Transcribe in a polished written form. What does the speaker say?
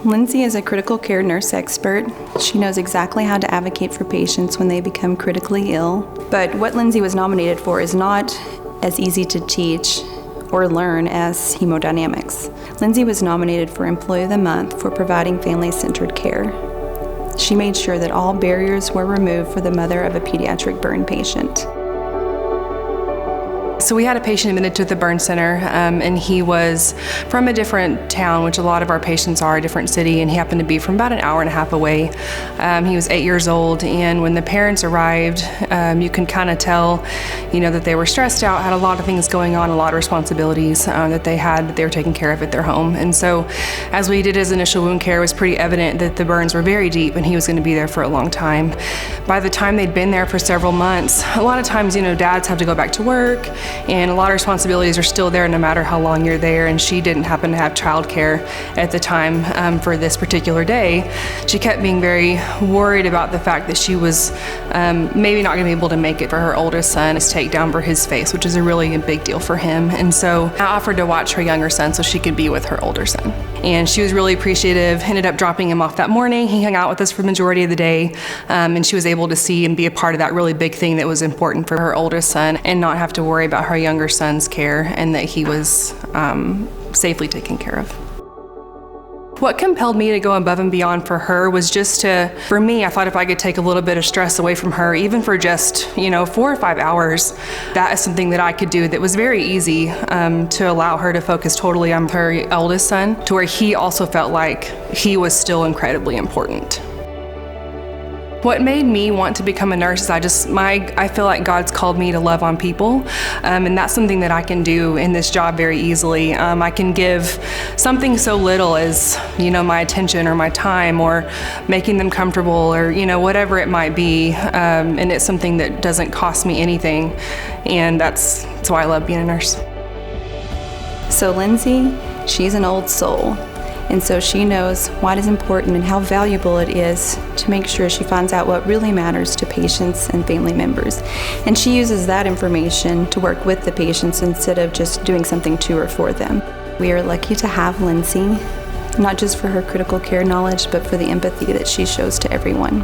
Lindsey is a critical care nurse expert. She knows exactly how to advocate for patients when they become critically ill. But what Lindsey was nominated for is not as easy to teach or learn as hemodynamics. Lindsey was nominated for Employee of the Month for providing family-centered care. She made sure that all barriers were removed for the mother of a pediatric burn patient. So we had a patient admitted to the burn center, and he was from a different town, which a lot of our patients are, a different city, and he happened to be from about an hour and a half away. He was 8 years old, and when the parents arrived, you can kind of tell, that they were stressed out, had a lot of things going on, a lot of responsibilities that they were taking care of at their home. And so as we did his initial wound care, it was pretty evident that the burns were very deep and he was going to be there for a long time. By the time they'd been there for several months, a lot of times, dads have to go back to work, and a lot of responsibilities are still there no matter how long you're there, and she didn't happen to have childcare at the time for this particular day. She kept being very worried about the fact that she was maybe not going to be able to make it for her oldest son to take down for his face, which is a really big deal for him. And so I offered to watch her younger son so she could be with her older son. And she was really appreciative, ended up dropping him off that morning. He hung out with us for the majority of the day, and she was able to see and be a part of that really big thing that was important for her oldest son and not have to worry about her younger son's care, and that he was safely taken care of. What compelled me to go above and beyond for her was for me, I thought if I could take a little bit of stress away from her, even for just, 4 or 5 hours, that is something that I could do that was very easy to allow her to focus totally on her eldest son, to where he also felt like he was still incredibly important. What made me want to become a nurse is I feel like God's called me to love on people, and that's something that I can do in this job very easily. I can give something so little as, my attention or my time or making them comfortable or, whatever it might be, and it's something that doesn't cost me anything, and that's why I love being a nurse. So Lindsey, she's an old soul. And so she knows what is important and how valuable it is to make sure she finds out what really matters to patients and family members. And she uses that information to work with the patients instead of just doing something to or for them. We are lucky to have Lindsey, not just for her critical care knowledge, but for the empathy that she shows to everyone.